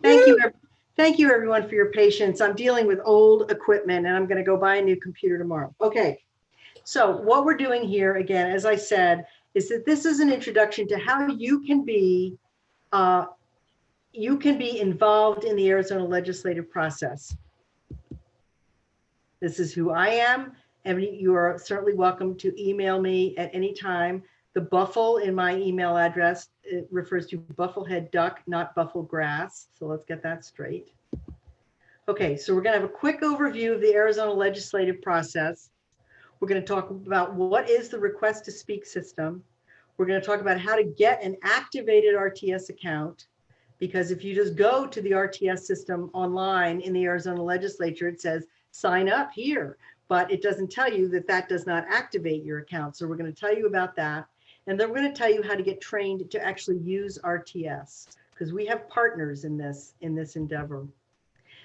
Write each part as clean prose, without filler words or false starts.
Thank you. Thank you everyone for your patience. I'm dealing with old equipment and I'm going to go buy a new computer tomorrow. Okay. So what we're doing here, again, as I said, is that this is an introduction to how you can be involved in the Arizona legislative process. This is who I am, and you are certainly welcome to email me at any time. The buffle in my email address, it refers to bufflehead duck, not buffle grass. So let's get that straight. Okay, so we're going to have a quick overview of the Arizona legislative process. We're going to talk about what is the request to speak system. We're going to talk about how to get an activated RTS account, because if you just go to the RTS system online in the Arizona legislature, it says sign up here, but it doesn't tell you that that does not activate your account. So we're going to tell you about that. And then we're going to tell you how to get trained to actually use RTS, because we have partners in this endeavor.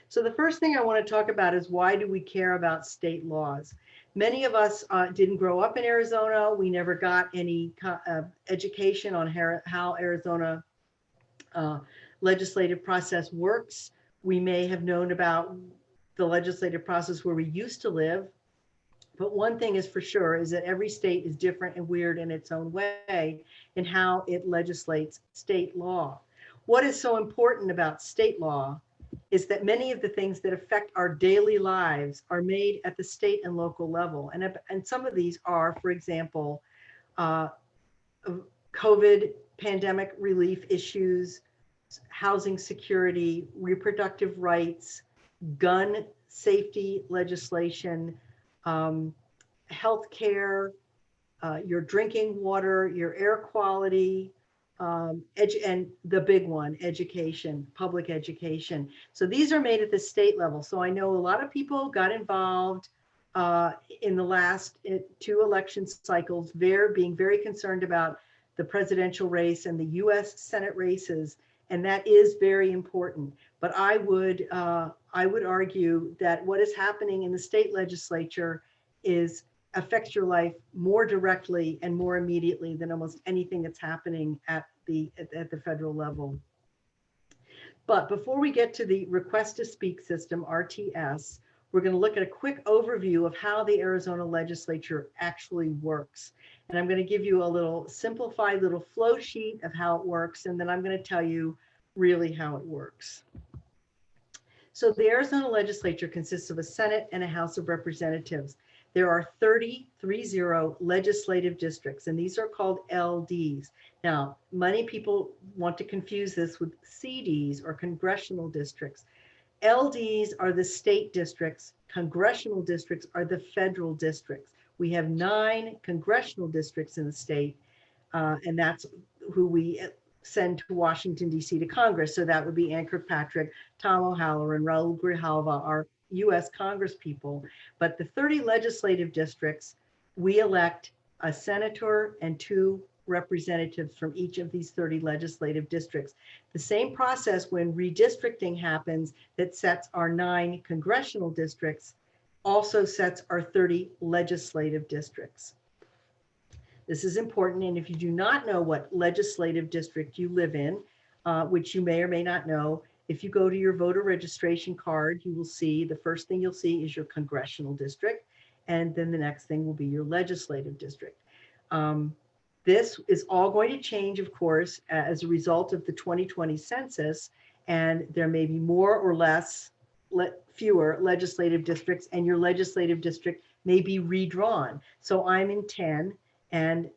So the first thing I want to talk about is, why do we care about state laws? Many of us didn't grow up in Arizona. We never got any education on how Arizona legislative process works. We may have known about the legislative process where we used to live, but one thing is for sure is that every state is different and weird in its own way in how it legislates state law. What is so important about state law is that many of the things that affect our daily lives are made at the state and local level. And some of these are, for example, COVID pandemic relief issues, housing security, reproductive rights, gun safety legislation, healthcare, your drinking water, your air quality, and the big one, education, public education. So these are made at the state level. So I know a lot of people got involved in the last 2 election cycles, being very concerned about the presidential race and the US Senate races. And that is very important. But I would argue that what is happening in the state legislature affects your life more directly and more immediately than almost anything that's happening at the federal level. But before we get to the request to speak system, RTS, we're going to look at a quick overview of how the Arizona legislature actually works. And I'm going to give you a little simplified little flow sheet of how it works, and then I'm going to tell you really how it works. So the Arizona legislature consists of a Senate and a House of Representatives. There are 30 legislative districts, and these are called LDs. Now, many people want to confuse this with CDs, or congressional districts. LDs are the state districts. Congressional districts are the federal districts. We have 9 congressional districts in the state, and that's who we send to Washington, D.C. to Congress. So that would be Ann Kirkpatrick, Tom O'Halloran, Raul Grijalva, our U.S. Congress people. But the 30 legislative districts, we elect a senator and 2 representatives from each of these 30 legislative districts. The same process when redistricting happens that sets our 9 congressional districts also sets our 30 legislative districts. This is important, and if you do not know what legislative district you live in, which you may or may not know, if you go to your voter registration card, you will see, the first thing you'll see is your congressional district, and then the next thing will be your legislative district. This is all going to change, of course, as a result of the 2020 census, and there may be more or less, fewer legislative districts, and your legislative district may be redrawn. So I'm in 10, and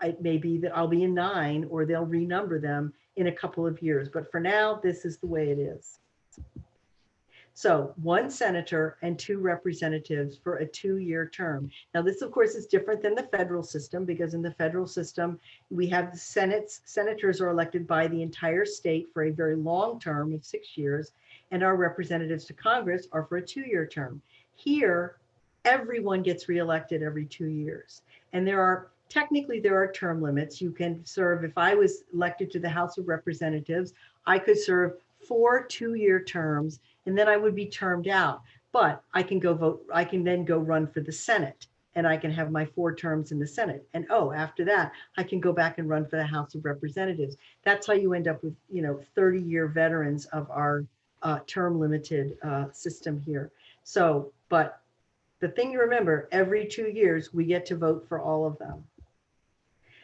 it may be that I'll be in 9, or they'll renumber them in a couple of years. But for now, this is the way it is. So 1 senator and 2 representatives for a 2-year term. Now this, of course, is different than the federal system, because in the federal system, we have the senators are elected by the entire state for a very long term of 6 years, and our representatives to Congress are for a 2-year term. Here, everyone gets reelected every 2 years. And technically there are term limits. You can serve, if I was elected to the House of Representatives, I could serve 4 2-year terms, and then I would be termed out. But I can go vote, I can then go run for the Senate and I can have my 4 terms in the Senate. And oh, after that, I can go back and run for the House of Representatives. That's how you end up with, 30-year veterans of our term limited system here. So, but the thing you remember, every 2 years, we get to vote for all of them.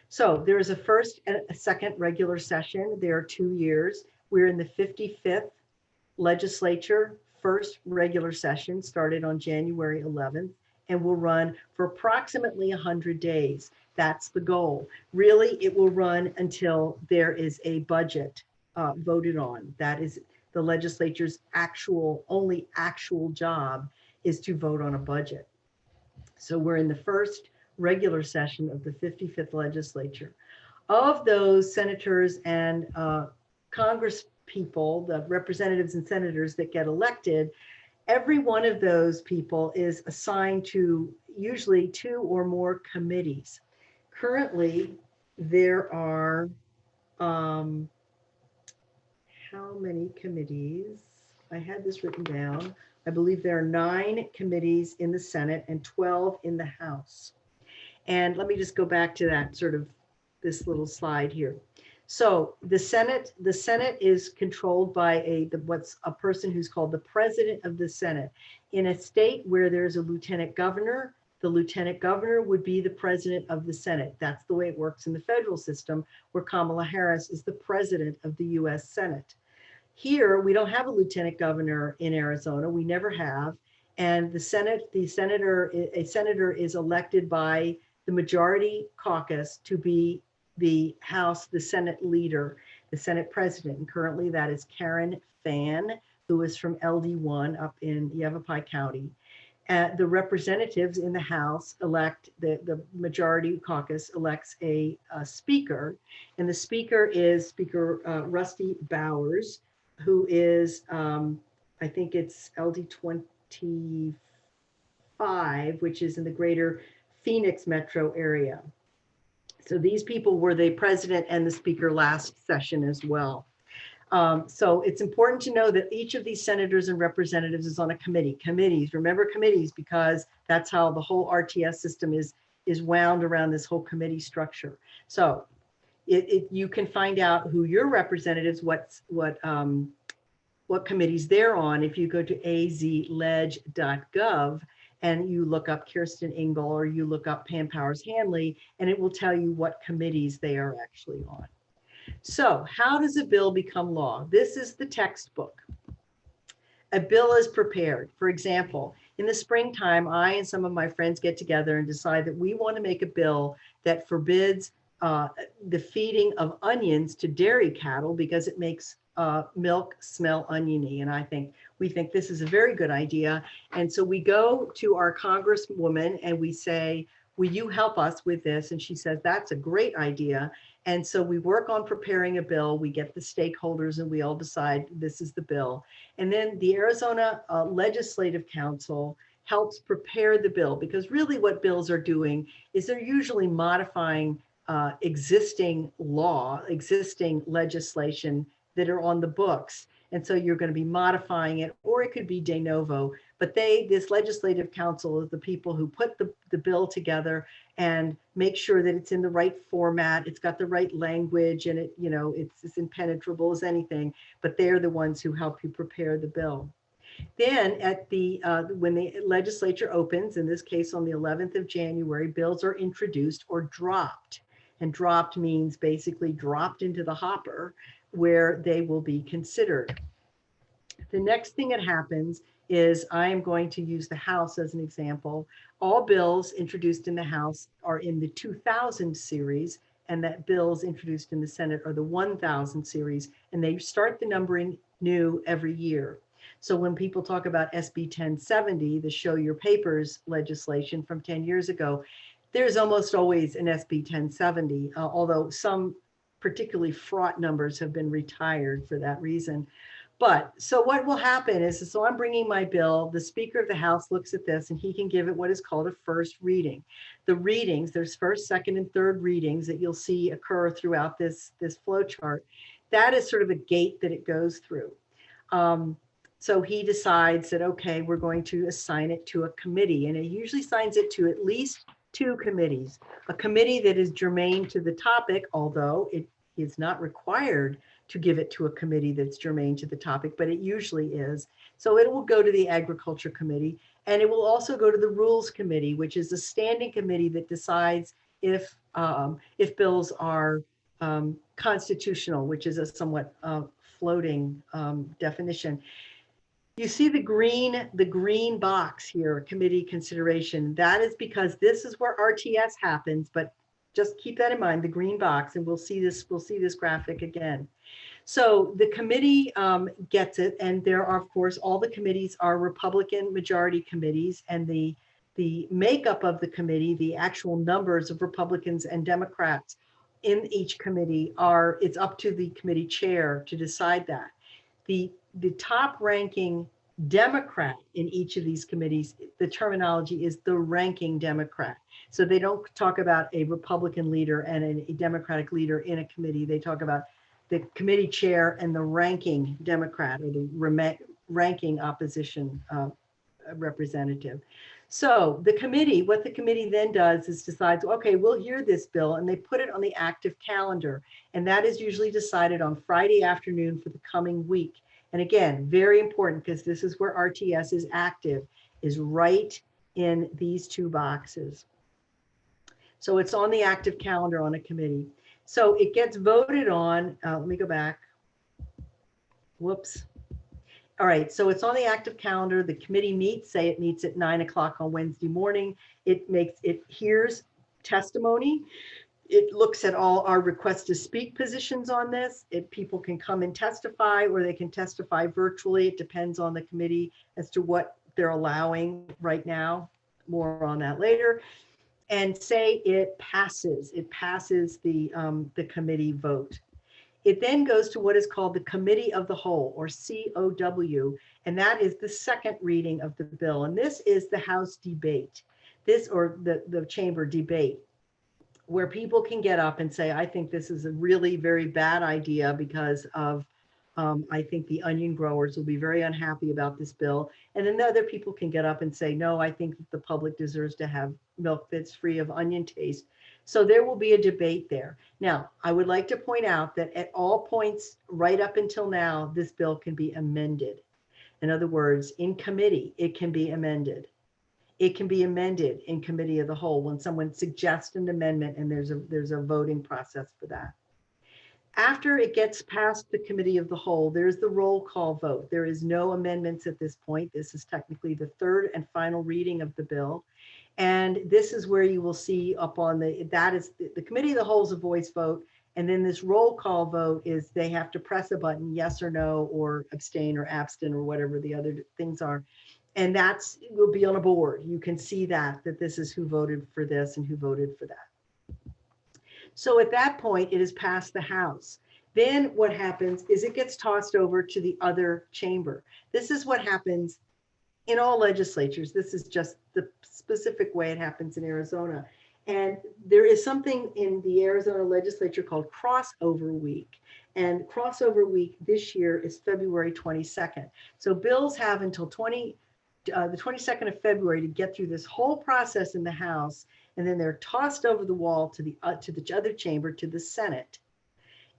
So there is a first and a second regular session. There are 2 years. We're in the 55th legislature. First regular session started on January 11th and will run for approximately 100 days. That's the goal. Really, it will run until there is a budget voted on. That is the legislature's only actual job, is to vote on a budget. So we're in the first regular session of the 55th legislature. Of those senators and Congress people, the representatives and senators that get elected, every one of those people is assigned to usually 2 or more committees. Currently, there are, how many committees? I had this written down. I believe there are 9 committees in the Senate and 12 in the House. And let me just go back to that this little slide here. So the Senate is controlled by what's a person who's called the president of the Senate. In a state where there's a lieutenant governor, the lieutenant governor would be the president of the Senate. That's the way it works in the federal system, where Kamala Harris is the president of the US Senate. Here, we don't have a lieutenant governor in Arizona. We never have. And a senator is elected by the majority caucus to be the Senate leader, the Senate president. And currently that is Karen Fann, who is from LD1 up in Yavapai County. The representatives in the House elect, the majority caucus elects a speaker, and the speaker is Speaker Rusty Bowers, who is, I think it's LD 25, which is in the greater Phoenix metro area. So these people were the president and the speaker last session as well. So it's important to know that each of these senators and representatives is on a committee. Committees, remember committees, because that's how the whole RTS system is wound around this whole committee structure. So you can find out who your representatives, what committees they're on if you go to azleg.gov and you look up Kirsten Engel or you look up Pam Powers-Hanley, and it will tell you what committees they are actually on. So how does a bill become law? This is the textbook. A bill is prepared. For example, in the springtime, I and some of my friends get together and decide that we want to make a bill that forbids the feeding of onions to dairy cattle because it makes milk smell oniony. And we think this is a very good idea. And so we go to our congresswoman and we say, will you help us with this? And she says, that's a great idea. And so we work on preparing a bill. We get the stakeholders and we all decide this is the bill. And then the Arizona Legislative Council helps prepare the bill, because really what bills are doing is they're usually modifying existing legislation that are on the books. And so you're going to be modifying it, or it could be de novo. But this Legislative Council is the people who put the bill together and make sure that it's in the right format, it's got the right language, and it's as impenetrable as anything. But they're the ones who help you prepare the bill. Then when the legislature opens, in this case on the 11th of January, bills are introduced or dropped. And dropped means basically dropped into the hopper where they will be considered. The next thing that happens is I am going to use the House as an example. All bills introduced in the House are in the 2000 series, and that bills introduced in the Senate are the 1000 series, and they start the numbering new every year. So when people talk about SB 1070, the Show Your Papers legislation from 10 years ago, there's almost always an SB 1070, although some particularly fraught numbers have been retired for that reason. But so what will happen is, so I'm bringing my bill, the Speaker of the House looks at this and he can give it what is called a first reading. The readings, there's first, second, and third readings that you'll see occur throughout this flow chart. That is sort of a gate that it goes through. So he decides that, okay, we're going to assign it to a committee, and it usually assigns it to at least 2 committees. A committee that is germane to the topic, although it is not required to give it to a committee that's germane to the topic, but it usually is. So it will go to the Agriculture Committee, and it will also go to the Rules Committee, which is a standing committee that decides if bills are constitutional, which is a somewhat floating definition. You see the green box here, committee consideration. That is because this is where RTS happens, but just keep that in mind, the green box, and we'll see this graphic again. So the committee gets it, and there are, of course, all the committees are Republican majority committees, and the makeup of the committee, the actual numbers of Republicans and Democrats in each committee it's up to the committee chair to decide that. The top ranking Democrat in each of these committees, the terminology is the ranking Democrat. So they don't talk about a Republican leader and a Democratic leader in a committee. They talk about the committee chair and the ranking Democrat, or the ranking opposition representative. So the committee, what the committee then does is decides, okay, we'll hear this bill, and they put it on the active calendar. And that is usually decided on Friday afternoon for the coming week. And again, very important, because this is where RTS is active, is right in these 2 boxes. So it's on the active calendar on a committee. So it gets voted on. Let me go back. Whoops. All right, so it's on the active calendar. The committee meets, say it meets at 9 o'clock on Wednesday morning. It hears testimony. It looks at all our request to speak positions on this. People can come and testify, or they can testify virtually. It depends on the committee as to what they're allowing right now. More on that later. And say it passes. It passes the committee vote. It then goes to what is called the Committee of the Whole, or COW, and that is the second reading of the bill. And this is the House debate, or the chamber debate, where people can get up and say, I think this is a really very bad idea because of, I think the onion growers will be very unhappy about this bill. And then the other people can get up and say, no, I think that the public deserves to have milk that's free of onion taste. So there will be a debate there. Now, I would like to point out that at all points right up until now, this bill can be amended. In other words, in committee, it can be amended. It can be amended in Committee of the Whole when someone suggests an amendment, and there's a voting process for that. After it gets past the Committee of the Whole, there's the roll call vote. There is no amendments at this point. This is technically the third and final reading of the bill. And this is where you will see up on the Committee of the Whole is a voice vote. And then this roll call vote is they have to press a button, yes or no, or abstain or abstain, or whatever the other things are. And will be on a board. You can see that this is who voted for this and who voted for that. So at that point, it is passed the House. Then what happens is it gets tossed over to the other chamber. This is what happens in all legislatures. This is just the specific way it happens in Arizona. And there is something in the Arizona legislature called crossover week. And crossover week this year is February 22nd. So bills have until the 22nd of February to get through this whole process in the House. And then they're tossed over the wall to the other chamber, to the Senate.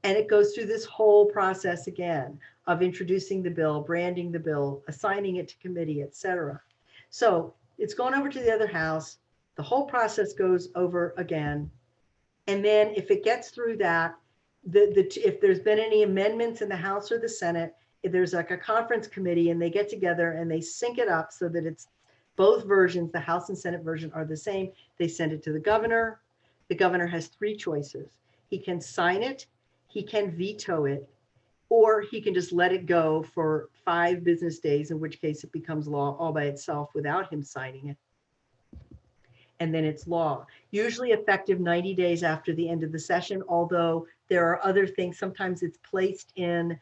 And it goes through this whole process again of introducing the bill, branding the bill, assigning it to committee, et cetera. So it's gone over to the other house. The whole process goes over again. And then if it gets through that, if there's been any amendments in the House or the Senate, if there's like a conference committee and they get together and they sync it up so that it's both versions, the House and Senate version are the same. They send it to the governor. The governor has three choices. He can sign it, he can veto it, or he can just let it go for 5 business days, in which case it becomes law all by itself without him signing it. And then it's law, usually effective 90 days after the end of the session, although there are other things. Sometimes it's placed into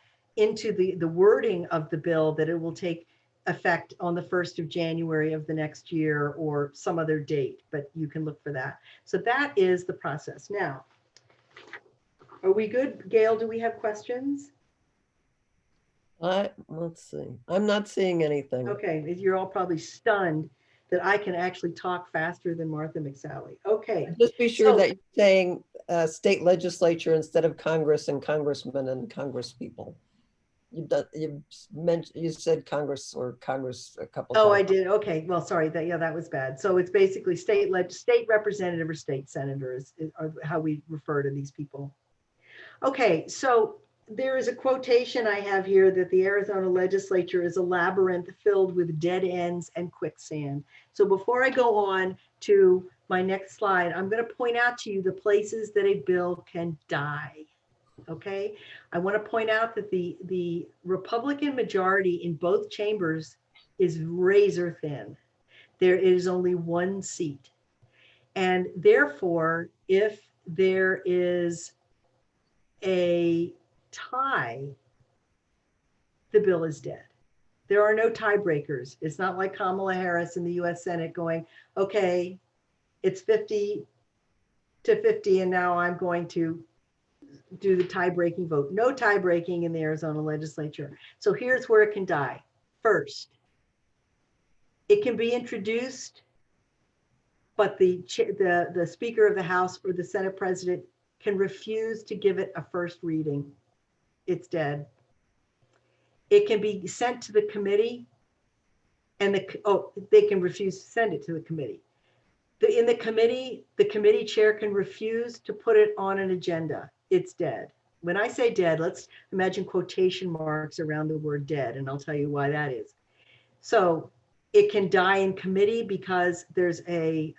the wording of the bill that it will take effect on the 1st of January of the next year or some other date, but you can look for that. So that is the process. Now, are we good? Gail, do we have questions? Let's see. I'm not seeing anything. Okay, you're all probably stunned that I can actually talk faster than Martha McSally. Okay, Just be sure so that you're saying state legislature instead of Congress and congressmen and congresspeople. You said Congress or Congress a couple oh, I times. did. Okay, well, sorry. That was bad. So it's basically state representative or state senator are how we refer to these people. Okay, so there is a quotation I have here that the Arizona legislature is a labyrinth filled with dead ends and quicksand. So before I go on to my next slide, I'm going to point out to you the places that a bill can die. Okay, I want to point out that the Republican majority in both chambers is razor thin. There is only one seat. And therefore, if there is a tie, the bill is dead. There are no tiebreakers. It's not like Kamala Harris in the US Senate going, okay, it's 50 to 50, and now I'm going to do the tie-breaking vote. No tie-breaking in the Arizona legislature. So here's where it can die. First, it can be introduced, but the Speaker of the House or the Senate President can refuse to give it a first reading. It's dead. It can be sent to the committee, and they can refuse to send it to the committee. In the committee chair can refuse to put it on an agenda. It's dead. When I say dead, let's imagine quotation marks around the word dead, and I'll tell you why that is. So it can die in committee because there's a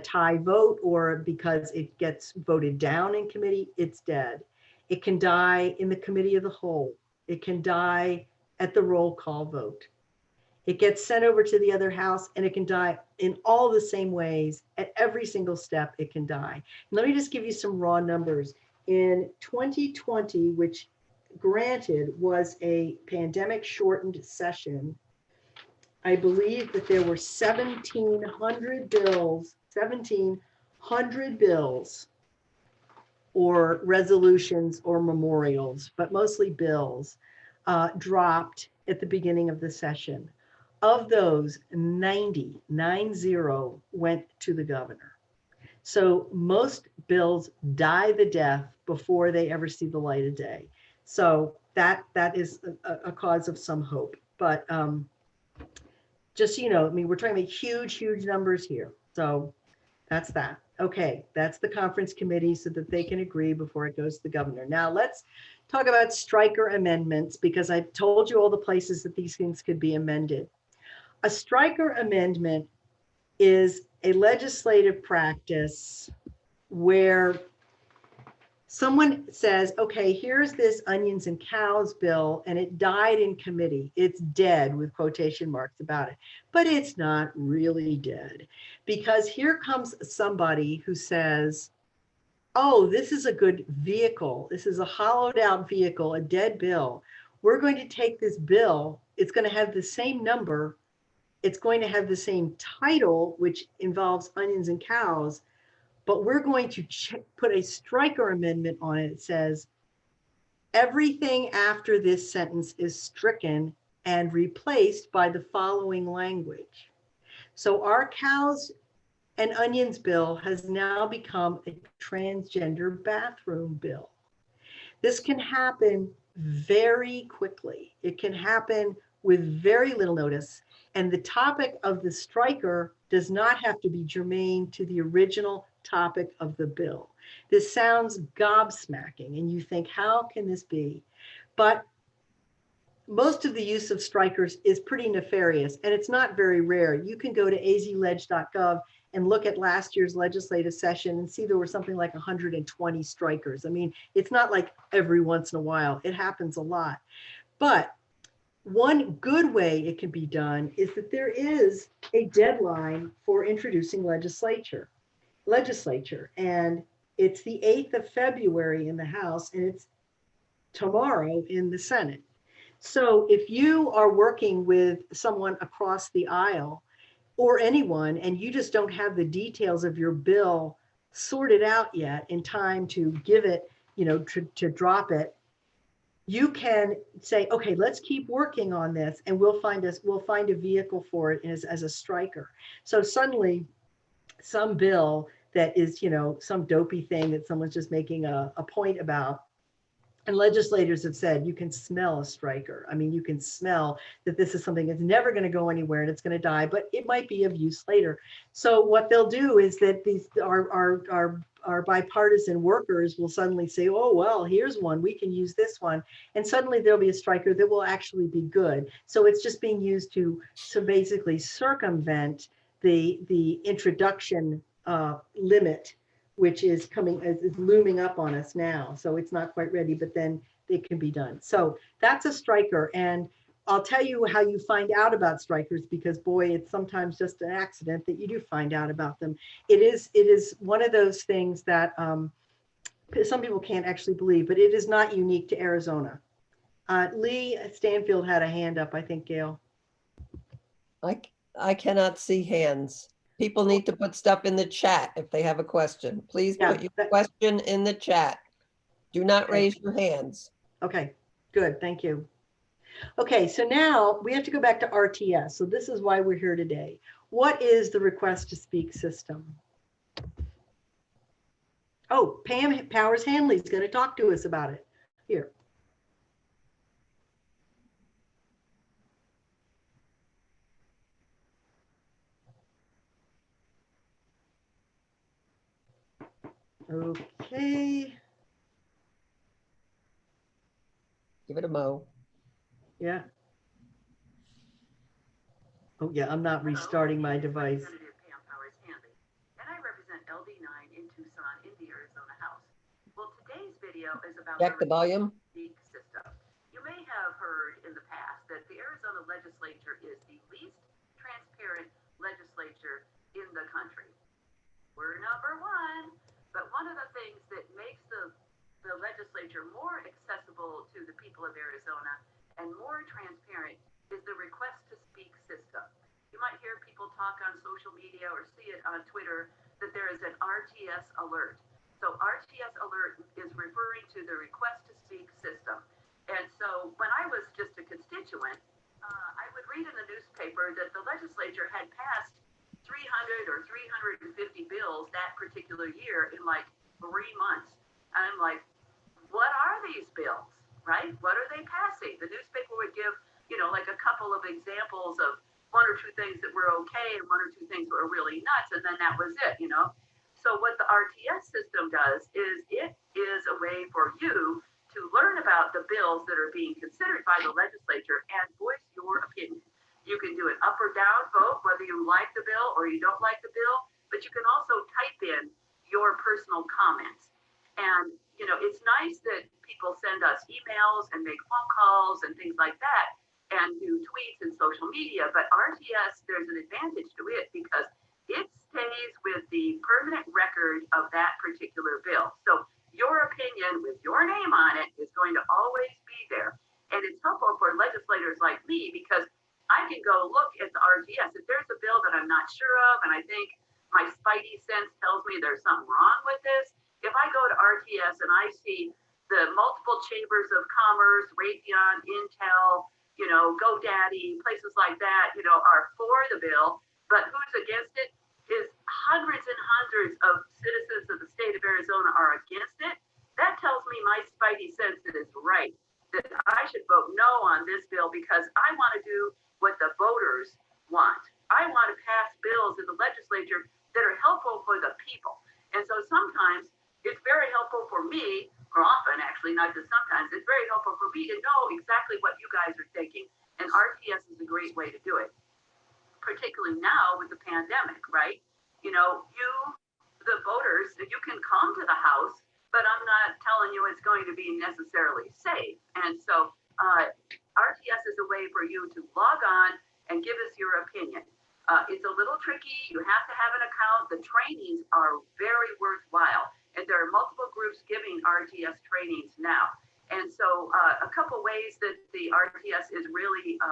tie vote, or because it gets voted down in committee. It's dead. It can die in the committee of the whole. It can die at the roll call vote. It gets sent over to the other house, and it can die in all the same ways. At every single step, it can die. And let me just give you some raw numbers. In 2020, which granted was a pandemic shortened session, I believe that there were 1,700 bills or resolutions or memorials, but mostly bills, dropped at the beginning of the session. Of those, 90 went to the governor. So most bills die the death before they ever see the light of day. So that is a cause of some hope. But just, I mean, we're talking about huge numbers here. So that's that. Okay, that's the conference committee so that they can agree before it goes to the governor. Now let's talk about striker amendments, because I told you all the places that these things could be amended. A striker amendment is a legislative practice where someone says, okay, here's this onions and cows bill, and it died in committee. It's dead with quotation marks about it, but it's not really dead, because here comes somebody who says, oh, this is a good vehicle. This is a hollowed out vehicle, a dead bill. We're going to take this bill. It's going to have the same number. It's going to have the same title, which involves onions and cows, but we're going to put a striker amendment on it. It says, everything after this sentence is stricken and replaced by the following language. So our cows and onions bill has now become a transgender bathroom bill. This can happen very quickly. It can happen with very little notice. And the topic of the striker does not have to be germane to the original topic of the bill. This sounds gobsmacking, and you think, how can this be? But most of the use of strikers is pretty nefarious, and it's not very rare. You can go to azleg.gov and look at last year's legislative session and see there were something like 120 strikers. I mean, it's not like every once in a while. It happens a lot. But one good way it can be done is that there is a deadline for introducing legislature, and it's the 8th of February in the House, and it's tomorrow in the Senate. So if you are working with someone across the aisle or anyone, and you just don't have the details of your bill sorted out yet in time to give it, to drop it, you can say, okay, let's keep working on this, and we'll find a vehicle for it as a striker. So suddenly some bill that is, some dopey thing that someone's just making a point about, and legislators have said, you can smell a striker. I mean, you can smell that this is something that's never going to go anywhere and it's going to die, but it might be of use later. So what they'll do is that these our bipartisan workers will suddenly say, oh, well, here's one, we can use this one. And suddenly there'll be a striker that will actually be good. So it's just being used to basically circumvent the introduction limit, which is looming up on us now. So it's not quite ready, but then it can be done. So that's a striker. And I'll tell you how you find out about strikers, because boy, it's sometimes just an accident that you do find out about them. It is one of those things that some people can't actually believe, but it is not unique to Arizona. Lee Stanfield had a hand up, I think, Gail. I cannot see hands. People need to put stuff in the chat if they have a question. Please put your question in the chat. Do not raise your hands. Okay, good, thank you. Okay, so now we have to go back to RTS. So this is why we're here today. What is the request to speak system? Oh, Pam Powers Hanley is going to talk to us about it. Here. Okay. Give it a mo. Yeah. Oh yeah, I'm not restarting my device. Pam Powers Hanley, and I represent LD9 in Tucson in the Arizona House. Well, today's video is about Check the volume. Speak system. You may have heard in the past that the Arizona legislature is the least transparent legislature in the country. We're number one, but one of the things that makes the legislature more accessible to the people of Arizona and more transparent is the request to speak system. You might hear people talk on social media or see it on Twitter that there is an RTS alert. So RTS alert is referring to the request to speak system. And so when I was just a constituent, I would read in the newspaper that the legislature had passed 300 or 350 bills that particular year in like 3 months. And I'm like, what are these bills, right? What are they passing? The newspaper would give, like a couple of examples of 1 or 2 things that were okay and 1 or 2 things that were really nuts, and then that was it, So what the RTS system does is it is a way for you to learn about the bills that are being considered by the legislature and voice your opinion. You can do an up or down vote, whether you like the bill or you don't like the bill, but you can also type in your personal comments. And, it's nice that people send us emails and make phone calls and things like that and do tweets and social media, but RTS, there's an advantage to it because it stays with the permanent record of that particular bill. So your opinion with your name on it is going to always be there. And it's helpful for legislators like me because I can go look at the RTS. If there's a bill that I'm not sure of and I think my spidey sense tells me there's something wrong with this, if I go to RTS and I see the multiple chambers of commerce, Raytheon, Intel, GoDaddy, places like that, are for the bill, but who's against it is hundreds and hundreds of citizens of the state of Arizona are against it. That tells me my spidey sense is right, that I should vote no on this bill because I want to do what the voters want. I want to pass bills in the legislature that are helpful for the people. And so sometimes it's very helpful for me, or often actually, not just sometimes, it's very helpful for me to know exactly what you guys are thinking. And RTS is a great way to do it, particularly now with the pandemic, right? You, the voters, you can come to the House, but I'm not telling you it's going to be necessarily safe. And so RTS is a way for you to log on and give us your opinion. It's a little tricky. You have to have an account. The trainings are very worthwhile. And there are multiple groups giving RTS trainings now. And so a couple ways that the RTS is really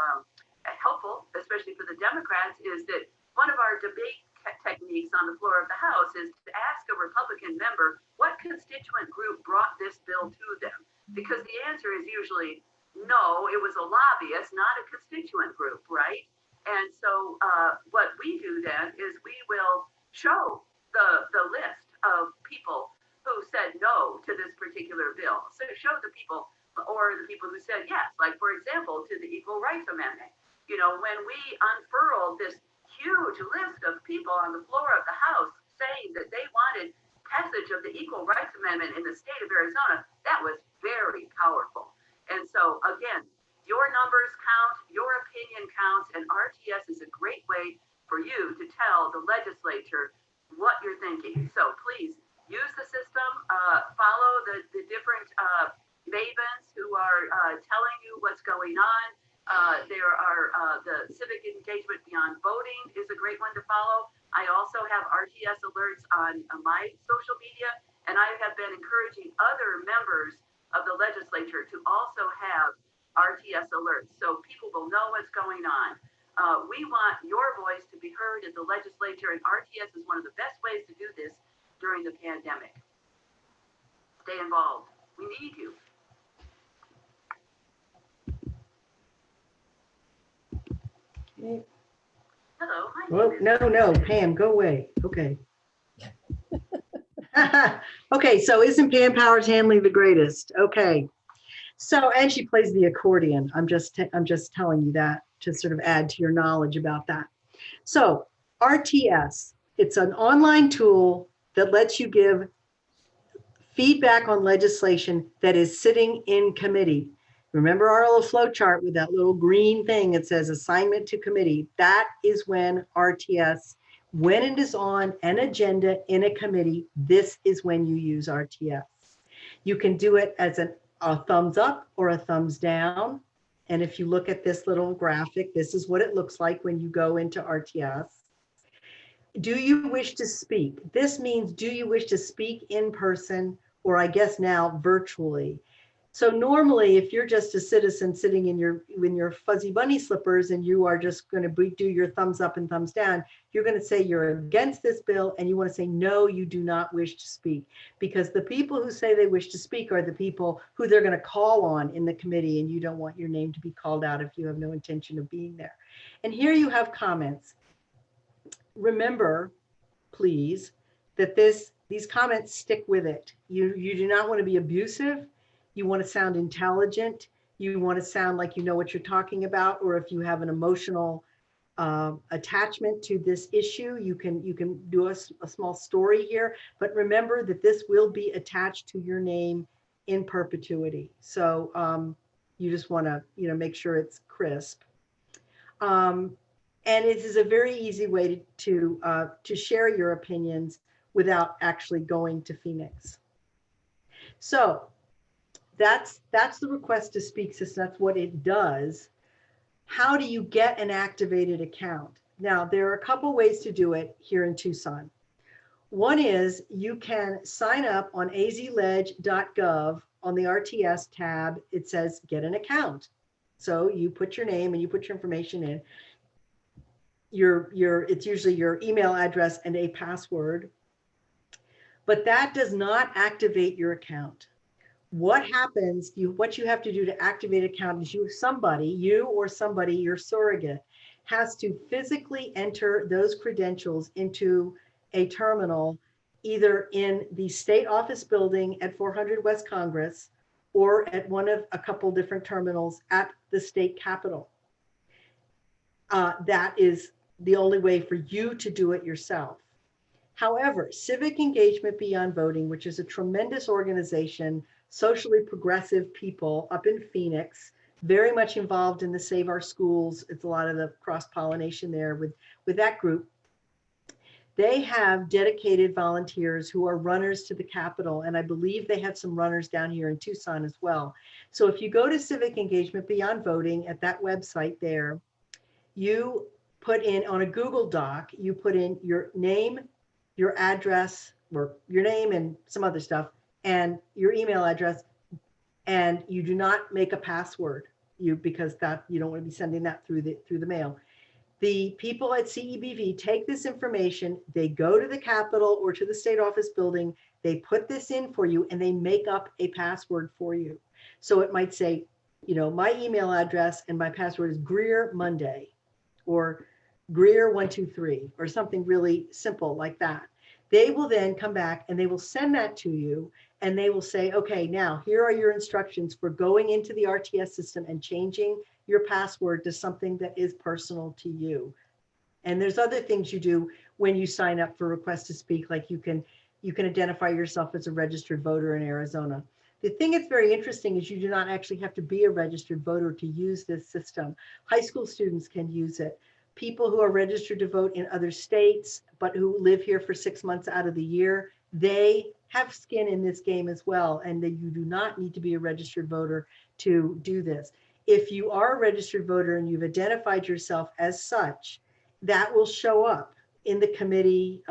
helpful, especially for the Democrats, is that one of our debate techniques on the floor of the House is to ask a Republican member what constituent group brought this bill to them. Because the answer is usually no, it was a lobbyist, not a constituent group, right? And so what we do then is we will show the list of people who said no to this particular bill. So show the people, or the people who said yes, like for example, to the Equal Rights Amendment. You know, when we unfurled this huge list of people on the floor of the House saying that they wanted passage of the Equal Rights Amendment in the state of Arizona, that was very powerful. And so again, your numbers count, your opinion counts, and RTS is a great way for you to tell the legislature what you're thinking. So please use the system, follow the different mavens who are telling you what's going on. There are the Civic Engagement Beyond Voting is a great one to follow. I also have RTS alerts on my social media, and I have been encouraging other members of the legislature to also have RTS alerts so people will know what's going on. We want your voice to be heard in the legislature, and RTS is one of the best ways to do this during the pandemic. Stay involved. We need you. Okay. Hello. My Well, name is no, Pam, go away. Okay. Okay, so isn't Pam Powers Hanley the greatest? Okay. So, and she plays the accordion. I'm just telling you that to sort of add to your knowledge about that. So RTS, it's an online tool that lets you give feedback on legislation that is sitting in committee. Remember our little flow chart with that little green thing that says assignment to committee? That is when RTS, when it is on an agenda in a committee, this is when you use RTS. You can do it as a thumbs up or a thumbs down. And if you look at this little graphic, this is what it looks like when you go into RTS. Do you wish to speak? This means, do you wish to speak in person, or I guess now virtually? So normally, if you're just a citizen sitting in your fuzzy bunny slippers and you are just going to do your thumbs up and thumbs down, you're going to say you're against this bill and you want to say, no, you do not wish to speak. Because the people who say they wish to speak are the people who they're going to call on in the committee, and you don't want your name to be called out if you have no intention of being there. And here you have comments. Remember, please, that these comments stick with it. You do not want to be abusive. You want to sound intelligent. You want to sound like you know what you're talking about, or if you have an emotional attachment to this issue, you can do a small story here. But remember that this will be attached to your name in perpetuity. So you just want to make sure it's crisp. And it is a very easy way to share your opinions without actually going to Phoenix. So that's the request to speak system. That's what it does. How do you get an activated account? Now, there are a couple ways to do it here in Tucson. One is you can sign up on azleg.gov on the RTS tab. It says get an account. So you put your name and you put your information in. It's usually your email address and a password. But that does not activate your account. What happens, what you have to do to activate an account is you or somebody, your surrogate, has to physically enter those credentials into a terminal, either in the state office building at 400 West Congress or at one of a couple different terminals at the state capitol. That is the only way for you to do it yourself. However, Civic Engagement Beyond Voting, which is a tremendous organization, socially progressive people up in Phoenix, very much involved in the Save Our Schools. It's a lot of the cross-pollination there with that group. They have dedicated volunteers who are runners to the Capitol, and I believe they have some runners down here in Tucson as well. So if you go to Civic Engagement Beyond Voting at that website there, you put in on a Google Doc, you put in your name, your address, or your name and some other stuff, and your email address, and you do not make a password because that you don't want to be sending that through the mail. The people at CEBV take this information, they go to the Capitol or to the state office building, they put this in for you, and they make up a password for you. So it might say, you know, my email address and my password is Greer Monday or Greer123 or something really simple like that. They will then come back and they will send that to you and they will say, okay, now here are your instructions for going into the RTS system and changing your password to something that is personal to you. And there's other things you do when you sign up for request to speak, like you can identify yourself as a registered voter in Arizona. The thing that's very interesting is you do not actually have to be a registered voter to use this system. High school students can use it. People who are registered to vote in other states, but who live here for 6 months out of the year, they have skin in this game as well. And that you do not need to be a registered voter to do this. If you are a registered voter and you've identified yourself as such, that will show up in the committee.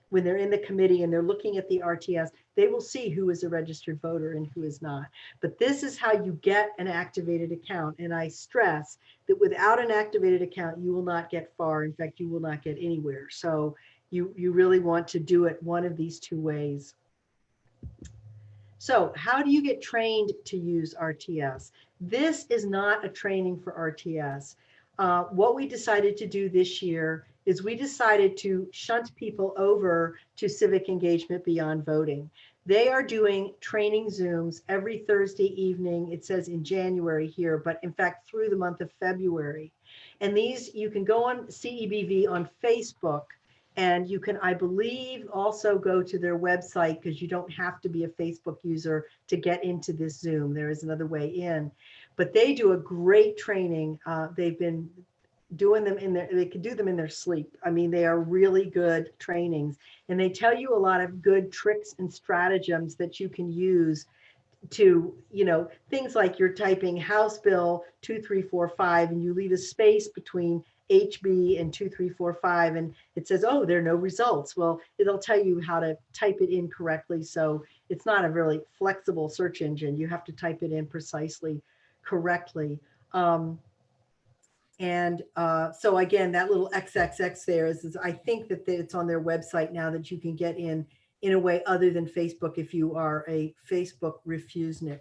When they're in the committee and they're looking at the RTS, they will see who is a registered voter and who is not. But this is how you get an activated account. And I stress that without an activated account, you will not get far. In fact, you will not get anywhere. So you really want to do it one of these two ways. So how do you get trained to use RTS? This is not a training for RTS. What we decided to do this year is we decided to shunt people over to Civic Engagement Beyond Voting. They are doing training Zooms every Thursday evening. It says in January here, but in fact, through the month of February. And these, you can go on CEBV on Facebook, and you can, I believe, also go to their website because you don't have to be a Facebook user to get into this Zoom. There is another way in, but they do a great training. They've been doing them in their, they could do them in their sleep. I mean, they are really good trainings, and they tell you a lot of good tricks and stratagems that you can use to, you know, things like you're typing House Bill 2345 and you leave a space between HB and 2345 and it says, oh, there are no results. Well, it'll tell you how to type it in correctly. So it's not a really flexible search engine. You have to type it in precisely correctly. So again, that little XXX there is I think that it's on their website now that you can get in a way other than Facebook if you are a Facebook refusenik.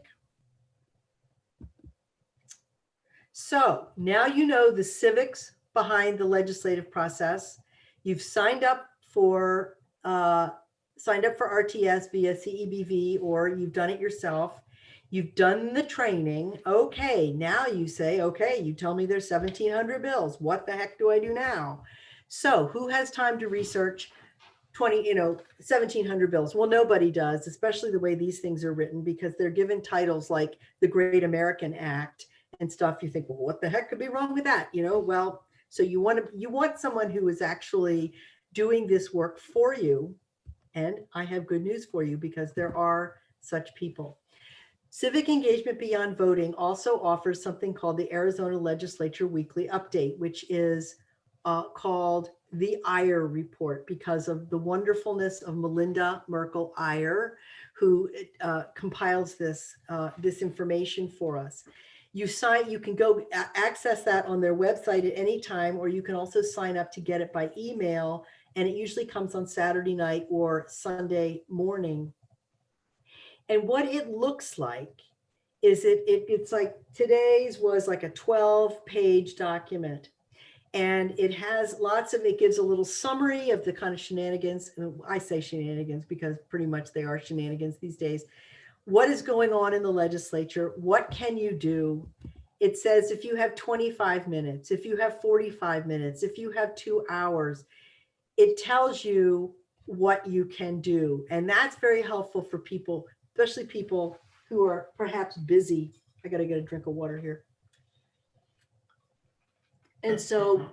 So now you know the civics behind the legislative process. You've signed up for RTS via CEBV, or you've done it yourself. You've done the training. Okay, now you say, okay, you tell me there's 1,700 bills. What the heck do I do now? So who has time to research 1,700 bills? Well, nobody does, especially the way these things are written, because they're given titles like the Great American Act and stuff. You think, well, what the heck could be wrong with that? Well, so you want someone who is actually doing this work for you. And I have good news for you, because there are such people. Civic Engagement Beyond Voting also offers something called the Arizona Legislature Weekly Update, which is called the IRE Report, because of the wonderfulness of Melinda Merkel IRE, who compiles this information for us. You can go access that on their website at any time, or you can also sign up to get it by email, and it usually comes on Saturday night or Sunday morning. And what it looks like is it's like today's was like a 12-page document. And it has it gives a little summary of the kind of shenanigans. And I say shenanigans because pretty much they are shenanigans these days. What is going on in the legislature? What can you do? It says if you have 25 minutes, if you have 45 minutes, if you have 2 hours, it tells you what you can do. And that's very helpful for people, especially people who are perhaps busy. I got to get a drink of water here. And so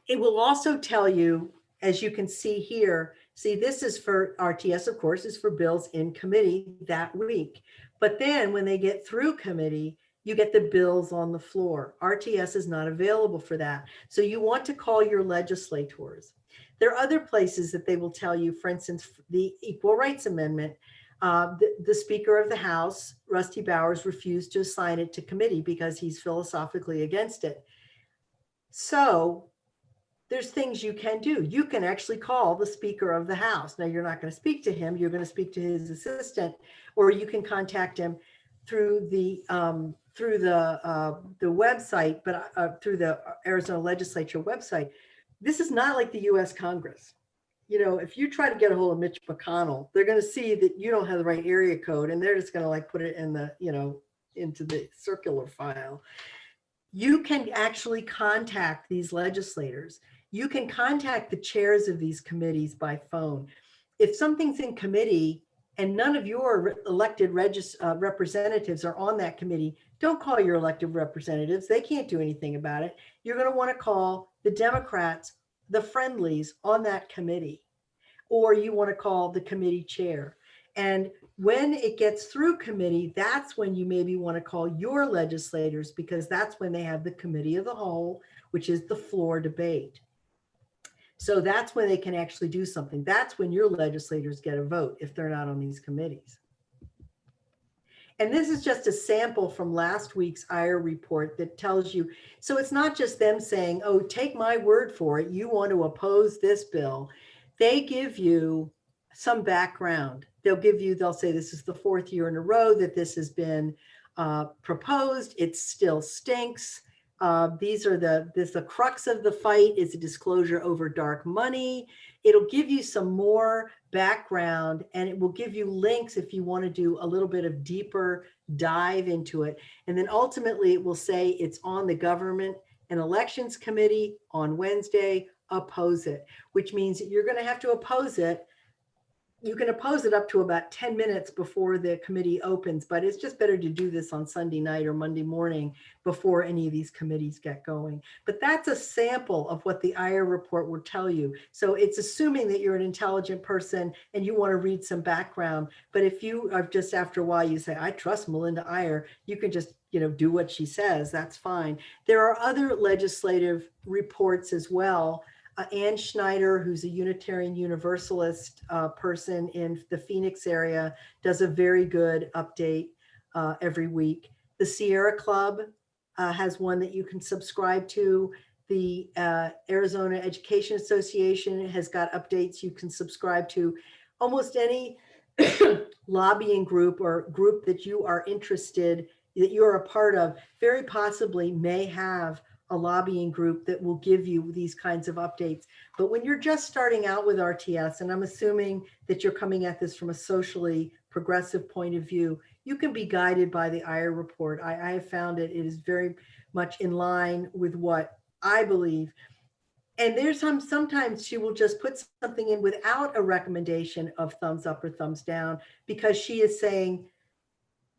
it will also tell you, as you can see here, this is for RTS, of course, is for bills in committee that week. But then when they get through committee, you get the bills on the floor. RTS is not available for that. So you want to call your legislators. There are other places that they will tell you, for instance, the Equal Rights Amendment. The Speaker of the House, Rusty Bowers, refused to assign it to committee because he's philosophically against it. So there's things you can do. You can actually call the Speaker of the House. Now, you're not going to speak to him. You're going to speak to his assistant, or you can contact him through the website, but through the Arizona Legislature website. This is not like the U.S. Congress. You know, if you try to get a hold of Mitch McConnell, they're going to see that you don't have the right area code, and they're just going to like put it in the, you know, into the circular file. You can actually contact these legislators. You can contact the chairs of these committees by phone. If something's in committee and none of your elected representatives are on that committee, don't call your elected representatives. They can't do anything about it. You're going to want to call the Democrats, the friendlies on that committee, or you want to call the committee chair. And when it gets through committee, that's when you maybe want to call your legislators, because that's when they have the committee of the whole, which is the floor debate. So that's when they can actually do something. That's when your legislators get a vote if they're not on these committees. And this is just a sample from last week's IRE report that tells you, so it's not just them saying, oh, take my word for it, you want to oppose this bill. They give you some background. They'll say this is the 4th year in a row that this has been proposed. It still stinks. The crux of the fight is a disclosure over dark money. It'll give you some more background, and it will give you links if you want to do a little bit of deeper dive into it. And then ultimately it will say it's on the Government and Elections Committee on Wednesday, oppose it, which means that you're going to have to oppose it. You can oppose it up to about 10 minutes before the committee opens, but it's just better to do this on Sunday night or Monday morning before any of these committees get going. But that's a sample of what the IRE report will tell you. So it's assuming that you're an intelligent person and you want to read some background. But if you are just after a while, you say, I trust Melinda IRE, you can just, you know, do what she says. That's fine. There are other legislative reports as well. Ann Schneider, who's a Unitarian Universalist person in the Phoenix area, does a very good update every week. The Sierra Club has one that you can subscribe to. The Arizona Education Association has got updates you can subscribe to. Almost any lobbying group or group that you are interested, that you're a part of, very possibly may have a lobbying group that will give you these kinds of updates. But when you're just starting out with RTS, and I'm assuming that you're coming at this from a socially progressive point of view, you can be guided by the IRE report. I have found it is very much in line with what I believe. And there's sometimes she will just put something in without a recommendation of thumbs up or thumbs down, because she is saying,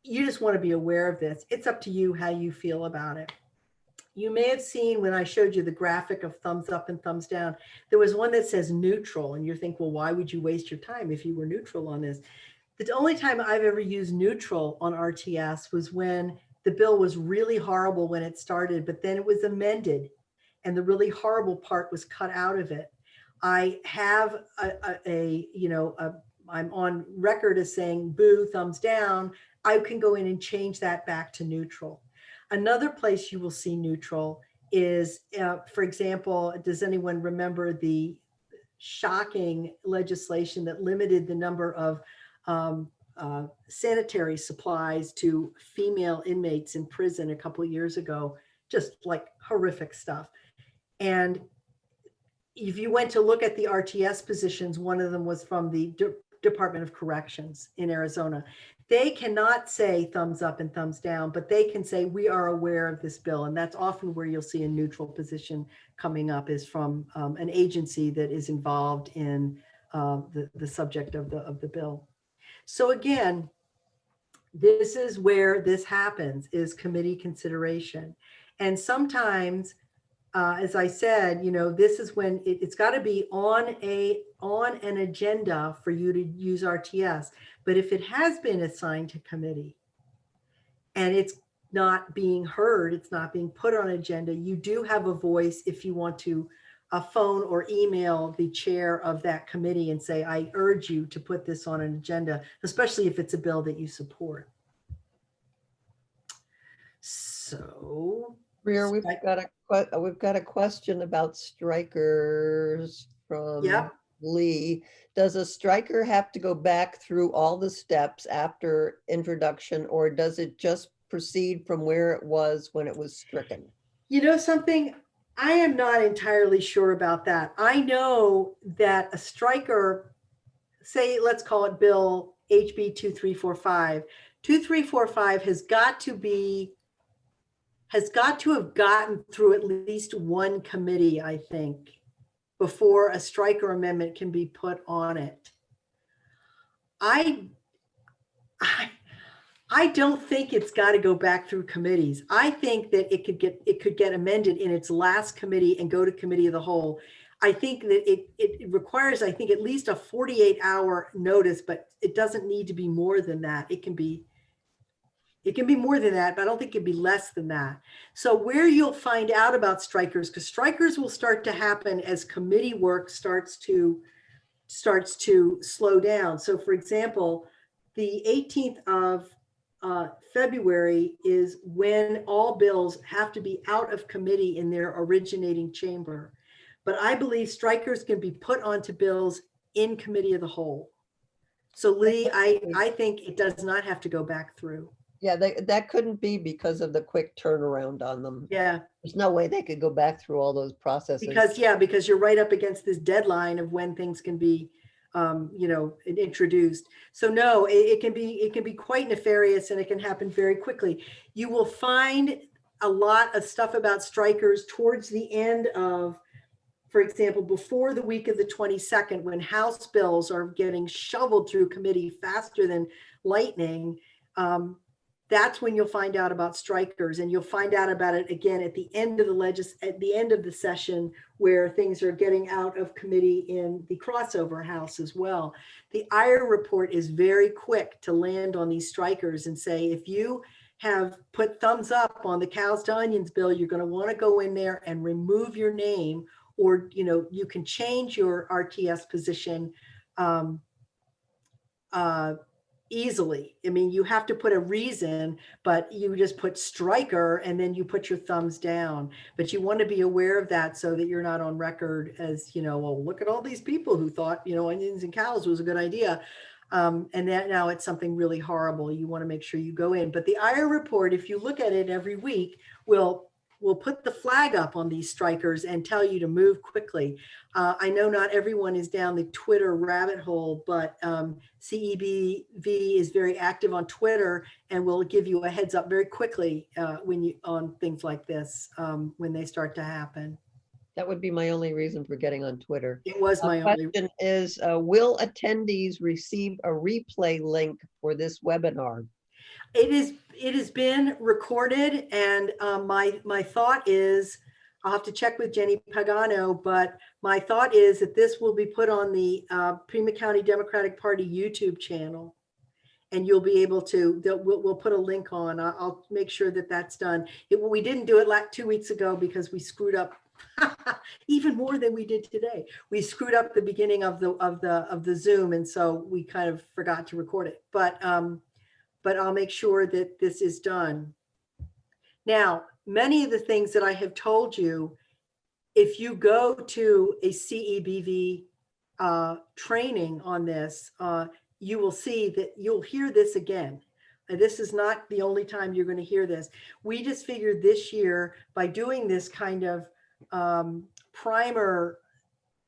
you just want to be aware of this. It's up to you how you feel about it. You may have seen when I showed you the graphic of thumbs up and thumbs down, there was one that says neutral, and you think, well, why would you waste your time if you were neutral on this? The only time I've ever used neutral on RTS was when the bill was really horrible when it started, but then it was amended and the really horrible part was cut out of it. I have I'm on record as saying boo, thumbs down. I can go in and change that back to neutral. Another place you will see neutral is, for example, does anyone remember the shocking legislation that limited the number of sanitary supplies to female inmates in prison a couple of years ago? Just like horrific stuff. And if you went to look at the RTS positions, one of them was from the Department of Corrections in Arizona. They cannot say thumbs up and thumbs down, but they can say we are aware of this bill. And that's often where you'll see a neutral position coming up, is from an agency that is involved in the subject of the bill. So again, this is where this happens, is committee consideration. And sometimes, as I said, this is when it's got to be on an agenda for you to use RTS. But if it has been assigned to committee and it's not being heard, it's not being put on agenda, you do have a voice if you want to phone or email the chair of that committee and say, I urge you to put this on an agenda, especially if it's a bill that you support. So Greer, we've got a question about strikers from Yep. Lee. Does a striker have to go back through all the steps after introduction, or does it just proceed from where it was when it was stricken? You know something? I am not entirely sure about that. I know that a striker, say, let's call it Bill HB 2345. 2345 has got to have gotten through at least one committee, I think, before a striker amendment can be put on it. I don't think it's got to go back through committees. I think that it could get amended in its last committee and go to committee of the whole. I think that it requires, I think, at least a 48-hour notice, but it doesn't need to be more than that. It can be more than that, but I don't think it'd be less than that. So where you'll find out about strikers, because strikers will start to happen as committee work starts to slow down. So for example, the 18th of February is when all bills have to be out of committee in their originating chamber. But I believe strikers can be put onto bills in committee of the whole. So Lee, I think it does not have to go back through. Yeah, that couldn't be because of the quick turnaround on them. Yeah. There's no way they could go back through all those processes. Because you're right up against this deadline of when things can be, introduced. So no, it can be quite nefarious, and it can happen very quickly. You will find a lot of stuff about strikers towards the end of, for example, before the week of the 22nd, when House bills are getting shoveled through committee faster than lightning. That's when you'll find out about strikers, and you'll find out about it again at the end of the session, where things are getting out of committee in the crossover House as well. The IRE report is very quick to land on these strikers and say, if you have put thumbs up on the cows to onions bill, you're going to want to go in there and remove your name, or you can change your RTS position easily. I mean, you have to put a reason, but you just put striker and then you put your thumbs down. But you want to be aware of that so that you're not on record as, well, look at all these people who thought, onions and cows was a good idea. And that now it's something really horrible. You want to make sure you go in. But the IRE report, if you look at it every week, will put the flag up on these strikers and tell you to move quickly. I know not everyone is down the Twitter rabbit hole, but CEBV is very active on Twitter and will give you a heads up very quickly on things like this when they start to happen. That would be my only reason for getting on Twitter. It was my only. Question is, will attendees receive a replay link for this webinar? It has been recorded, and my thought is, I'll have to check with Jenny Pagano, but my thought is that this will be put on the Pima County Democratic Party YouTube channel, and you'll be able to. We'll put a link on. I'll make sure that that's done. We didn't do it 2 weeks ago because we screwed up even more than we did today. We screwed up the beginning of the Zoom, and so we kind of forgot to record it. But I'll make sure that this is done. Now, many of the things that I have told you, if you go to a CEBV training on this, you will see that you'll hear this again. And this is not the only time you're going to hear this. We just figured this year, by doing this kind of primer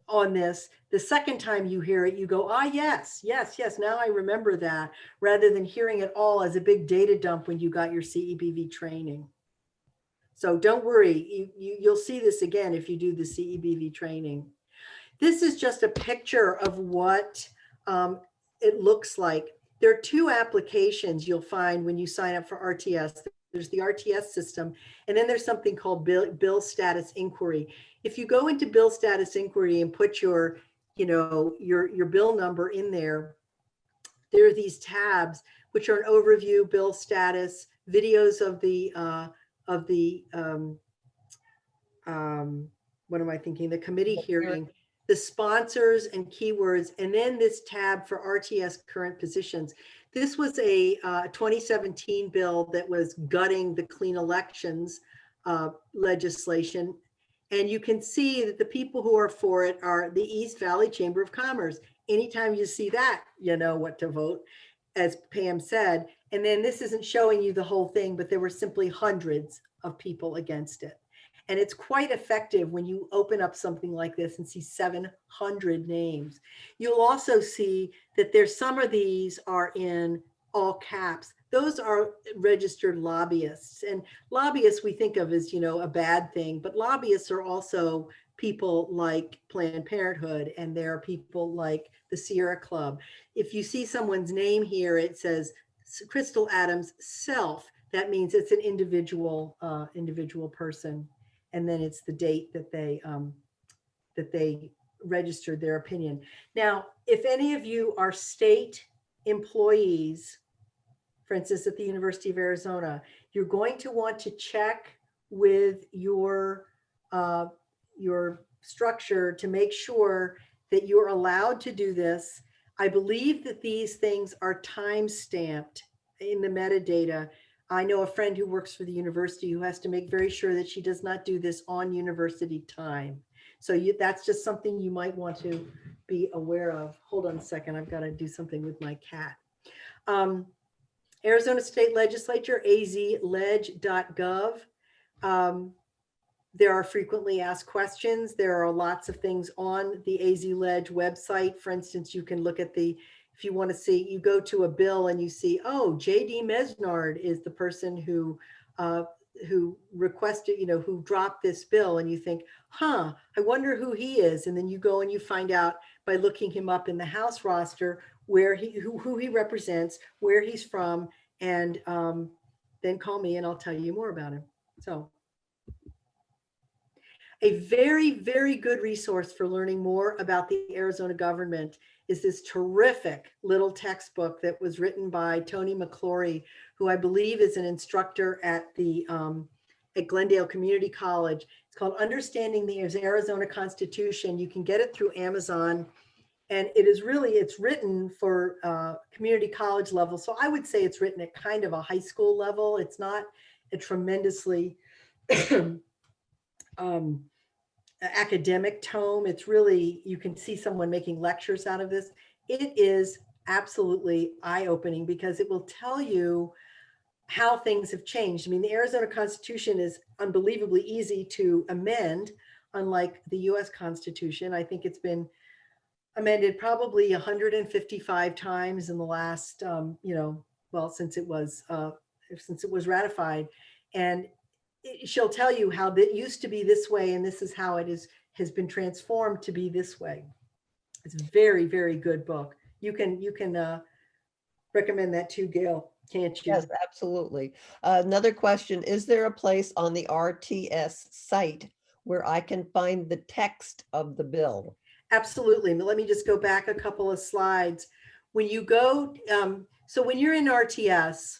on this, the second time you hear it, you go, yes, now I remember that, rather than hearing it all as a big data dump when you got your CEBV training. So don't worry, you'll see this again if you do the CEBV training. This is just a picture of what it looks like. There are two applications you'll find when you sign up for RTS. There's the RTS system, and then there's something called bill status inquiry. If you go into bill status inquiry and put your bill number in there, there are these tabs, which are an overview, bill status, videos of the the committee hearing, the sponsors and keywords, and then this tab for RTS current positions. This was a 2017 bill that was gutting the clean elections legislation. And you can see that the people who are for it are the East Valley Chamber of Commerce. Anytime you see that, you know what to vote, as Pam said. And then this isn't showing you the whole thing, but there were simply hundreds of people against it. And it's quite effective when you open up something like this and see 700 names. You'll also see that there's some of these are in all caps. Those are registered lobbyists, and lobbyists we think of as, you know, a bad thing, but lobbyists are also people like Planned Parenthood, and there are people like the Sierra Club. If you see someone's name here, it says Crystal Adams self. That means it's an individual person, and then it's the date that they registered their opinion. Now, if any of you are state employees, for instance, at the University of Arizona, you're going to want to check with your structure to make sure that you're allowed to do this. I believe that these things are time stamped in the metadata. I know a friend who works for the university who has to make very sure that she does not do this on university time. So that's just something you might want to be aware of. Hold on a second, I've got to do something with my cat. Arizona State Legislature, azleg.gov. There are frequently asked questions. There are lots of things on the AZ-Leg website. For instance, you can look at if you want to see, you go to a bill and you see, oh, J.D. Mesnard is the person who requested, you know, who dropped this bill, and you think, I wonder who he is. And then you go and you find out by looking him up in the House roster where who he represents, where he's from, and then call me and I'll tell you more about him. So a very, very good resource for learning more about the Arizona government is this terrific little textbook that was written by Tony McClory, who I believe is an instructor at Glendale Community College. It's called Understanding the Arizona Constitution. You can get it through Amazon. And it's written for community college level. So I would say it's written at kind of a high school level. It's not a tremendously academic tome. It's really, you can see someone making lectures out of this. It is absolutely eye-opening because it will tell you how things have changed. I mean, the Arizona Constitution is unbelievably easy to amend, unlike the US Constitution. I think it's been amended probably 155 times in the last, since it was ratified. And she'll tell you how that used to be this way, and this is how it has been transformed to be this way. It's a very, very good book. You can recommend that too, Gail, can't you? Yes, absolutely. Another question, is there a place on the RTS site where I can find the text of the bill? Absolutely. Let me just go back a couple of slides. When you go, so when you're in RTS,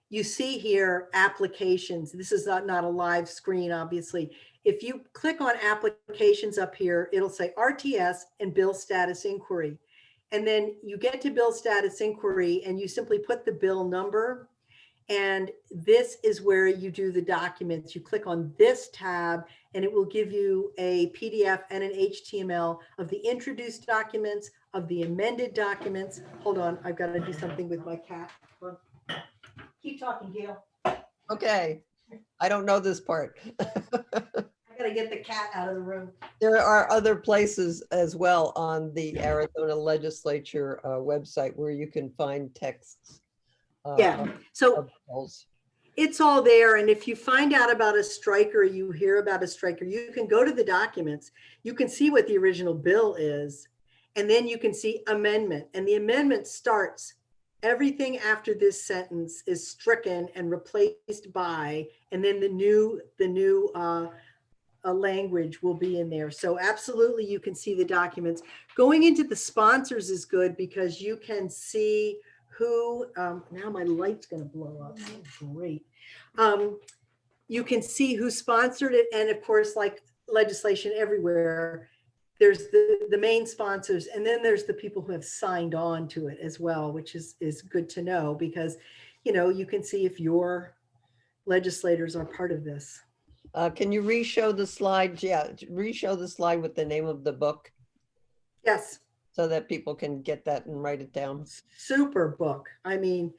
you see here applications. This is not a live screen, obviously. If you click on applications up here, it'll say RTS and bill status inquiry. And then you get to bill status inquiry and you simply put the bill number. And this is where you do the documents. You click on this tab and it will give you a PDF and an HTML of the introduced documents, of the amended documents. Hold on, I've got to do something with my cat. Keep talking, Gail. Okay, I don't know this part. I gotta get the cat out of the room. There are other places as well on the Arizona Legislature website where you can find texts. Yeah, so it's all there. And if you find out about a striker, you hear about a striker, you can go to the documents. You can see what the original bill is, and then you can see amendment. And the amendment starts, everything after this sentence is stricken and replaced by, and then the new language will be in there. So absolutely, you can see the documents. Going into the sponsors is good because you can see who, now my light's gonna blow up. Oh, great. You can see who sponsored it. And of course, like legislation everywhere, there's the main sponsors, and then there's the people who have signed on to it as well, which is good to know because, you know, you can see if your legislators are part of this. Can you re-show the slide? Yeah, re-show the slide with the name of the book Yes, so that people can get that and write it down. super book. I mean,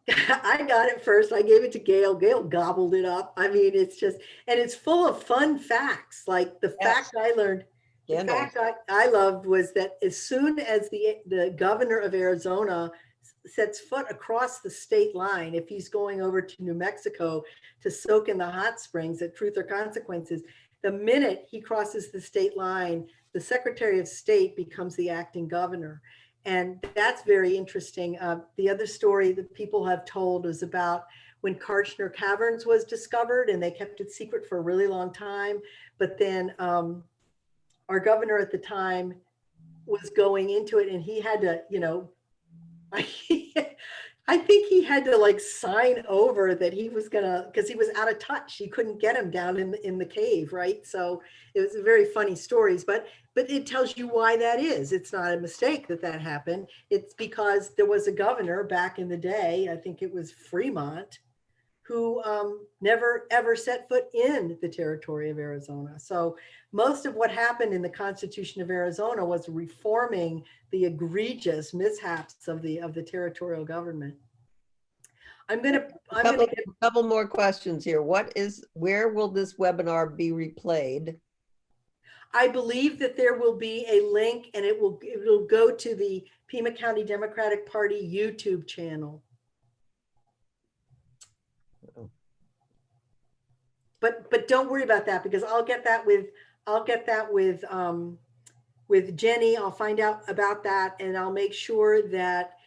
I got it first. I gave it to Gail. Gail gobbled it up. I mean, it's just, and it's full of fun facts. Like the Yes. fact I learned, the Scandal. fact I loved was that as soon as the governor of Arizona sets foot across the state line, if he's going over to New Mexico to soak in the hot springs at Truth or Consequences, the minute he crosses the state line, the Secretary of State becomes the acting governor. And that's very interesting. The other story that people have told is about when Kartchner Caverns was discovered, and they kept it secret for a really long time. But then our governor at the time was going into it, and he had to, you know, I think he had to like sign over that he was gonna, because he was out of touch. He couldn't get him down in the cave, right? So it was very funny stories, but it tells you why that is. It's not a mistake that that happened. It's because there was a governor back in the day, I think it was Fremont, who never ever set foot in the territory of Arizona. So most of what happened in the Constitution of Arizona was reforming the egregious mishaps of the territorial government. I'm gonna get, A couple more questions here. Where will this webinar be replayed? I believe that there will be a link, and it will go to the Pima County Democratic Party YouTube channel. But don't worry about that, because I'll get that with Jenny. I'll find out about that, and I'll make sure that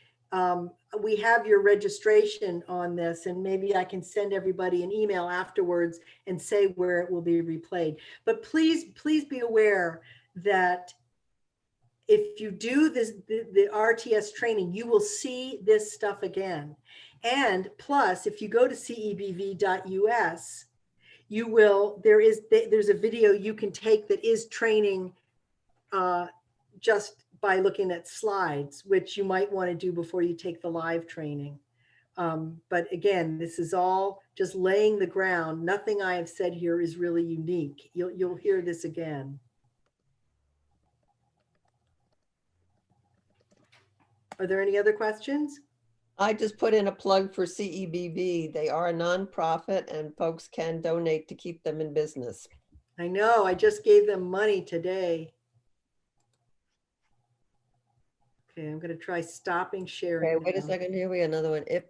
we have your registration on this, and maybe I can send everybody an email afterwards and say where it will be replayed. But please be aware that if you do this, the RTS training, you will see this stuff again. And plus, if you go to cebv.us, you will, there's a video you can take that is training just by looking at slides, which you might want to do before you take the live training. But again, this is all just laying the ground. Nothing I have said here is really unique. You'll hear this again. Are there any other questions? I just put in a plug for CEBV. They are a nonprofit and folks can donate to keep them in business. I know, I just gave them money today. Okay, I'm going to try stopping sharing. Okay, wait a now. second. Here we have another one. If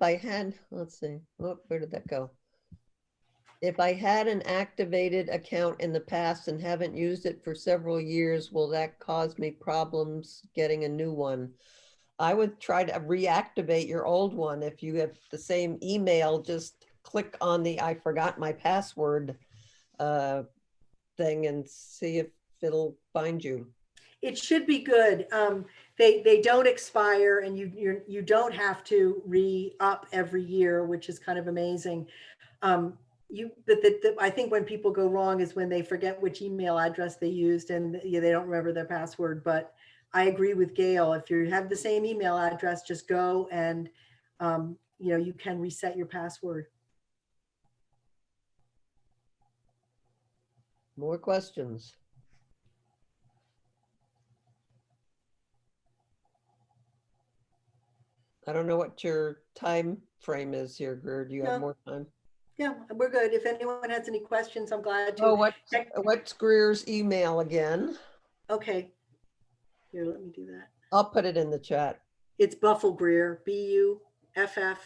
I had, let's see, oh, where did that go? If I had an activated account in the past and haven't used it for several years, will that cause me problems getting a new one? I would try to reactivate your old one. If you have the same email, just click on the I forgot my password thing and see if it'll find you. It should be good. They don't expire, and you don't have to re-up every year, which is kind of amazing. I think when people go wrong is when they forget which email address they used, and they don't remember their password. But I agree with Gail. If you have the same email address, just go and you can reset your password. More questions? I don't know what your time frame is here, Greer. Do you have more time? Yeah, we're good. If anyone has any questions, I'm glad to. Oh, what's Greer's email again? Okay. Here, let me do that. I'll put it in the chat. It's Buffle Greer, BUFFLE GREER,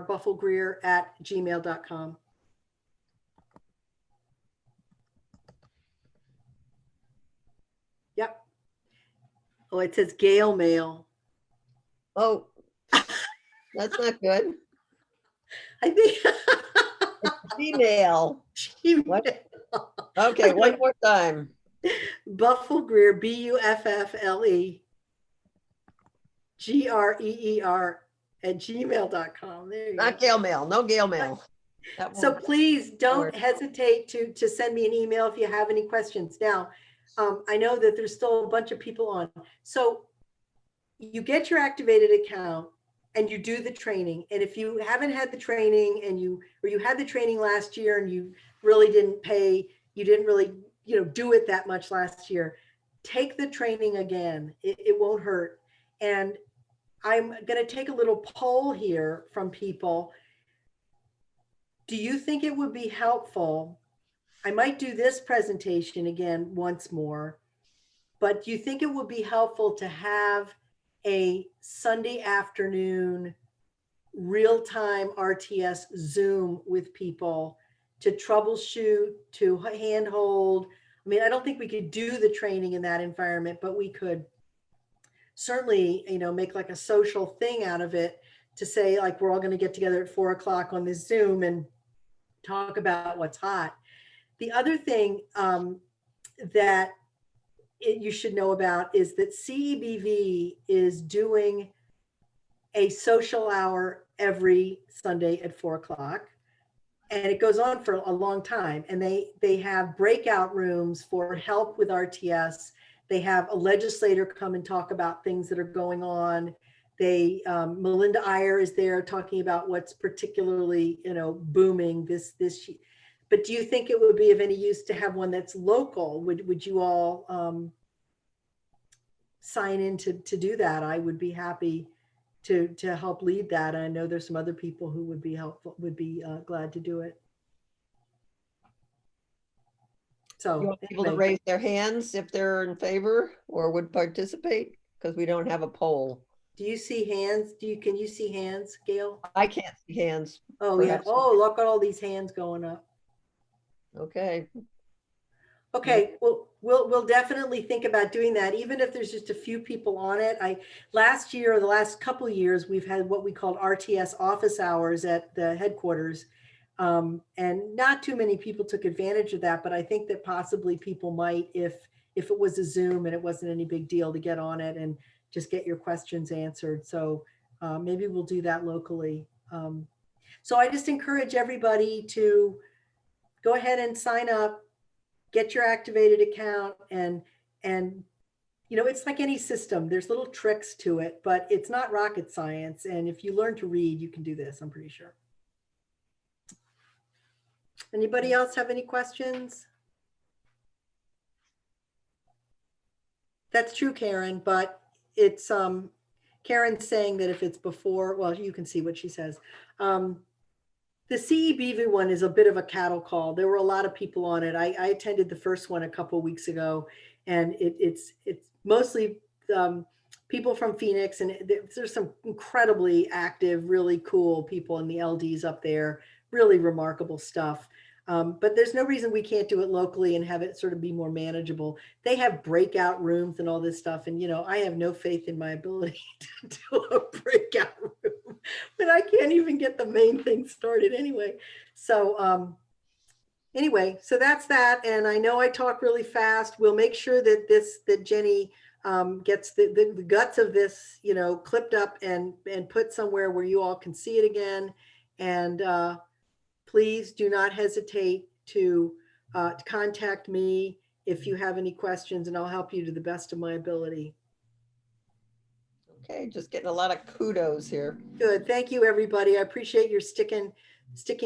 Buffle Greer @gmail.com. Yep. Oh, it says Gail Mail. Oh, that's not good. I think. Email. What? Okay, one more time. Buffle Greer, BUFFLE GREER @gmail.com. There you Not go. Gail Mail. No Gail Mail. So please don't hesitate to send me an email if you have any questions. Now, I know that there's still a bunch of people on. So you get your activated account, and you do the training. And if you haven't had the training and you had the training last year and you really didn't pay, you didn't really, do it that much last year, take the training again. It won't hurt. And I'm going to take a little poll here from people. Do you think it would be helpful? I might do this presentation again once more, but do you think it would be helpful to have a Sunday afternoon real-time RTS Zoom with people to troubleshoot, to handhold? I mean, I don't think we could do the training in that environment, but we could certainly, make like a social thing out of it, to say like, we're all going to get together at 4 o'clock on this Zoom and talk about what's hot. The other thing that you should know about is that CEBV is doing a social hour every Sunday at 4 o'clock. And it goes on for a long time. And they have breakout rooms for help with RTS. They have a legislator come and talk about things that are going on. Melinda IRE is there talking about what's particularly, booming this. But do you think it would be of any use to have one that's local? Would you all sign in to do that? I would be happy to help lead that. I know there's some other people who would be glad to do it. So You want people to raise their hands if they're in favor or would participate, because we don't have a poll. Do you see hands? Can you see hands, Gail? I can't see hands. Oh, yeah. Perhaps. Oh, look at all these hands going up. Okay. Okay, well, we'll definitely think about doing that, even if there's just a few people on it. Last year, or the last couple of years, we've had what we called RTS office hours at the headquarters. And not too many people took advantage of that, but I think that possibly people might, if it was a Zoom and it wasn't any big deal, to get on it and just get your questions answered. So maybe we'll do that locally. So I just encourage everybody to go ahead and sign up, get your activated account, and it's like any system. There's little tricks to it, but it's not rocket science. And if you learn to read, you can do this, I'm pretty sure. Anybody else have any questions? That's true, Karen, but it's Karen's saying that if it's before, well, you can see what she says. The CEBV one is a bit of a cattle call. There were a lot of people on it. I attended the first one a couple of weeks ago, and it's mostly people from Phoenix, and there's some incredibly active, really cool people in the LDs up there, really remarkable stuff. But there's no reason we can't do it locally and have it sort of be more manageable. They have breakout rooms and all this stuff. And, I have no faith in my ability to do a breakout room, but I can't even get the main thing started anyway. So anyway, so that's that. And I know I talk really fast. We'll make sure that Jenny gets the guts of this, clipped up and put somewhere where you all can see it again. And please do not hesitate to contact me if you have any questions, and I'll help you to the best of my ability. Okay, just getting a lot of kudos here. Good, thank you, everybody. I appreciate your sticking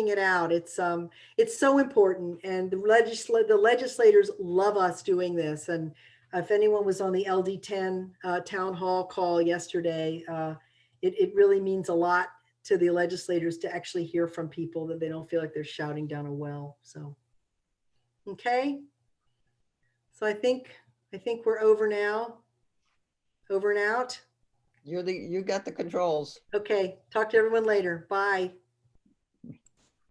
it out. It's so important, and the legislators love us doing this. And if anyone was on the LD10 town hall call yesterday, it really means a lot to the legislators to actually hear from people, that they don't feel like they're shouting down a well. So, okay. So I think we're over now. Over and out. You got the controls. Okay. Talk to everyone later. Bye.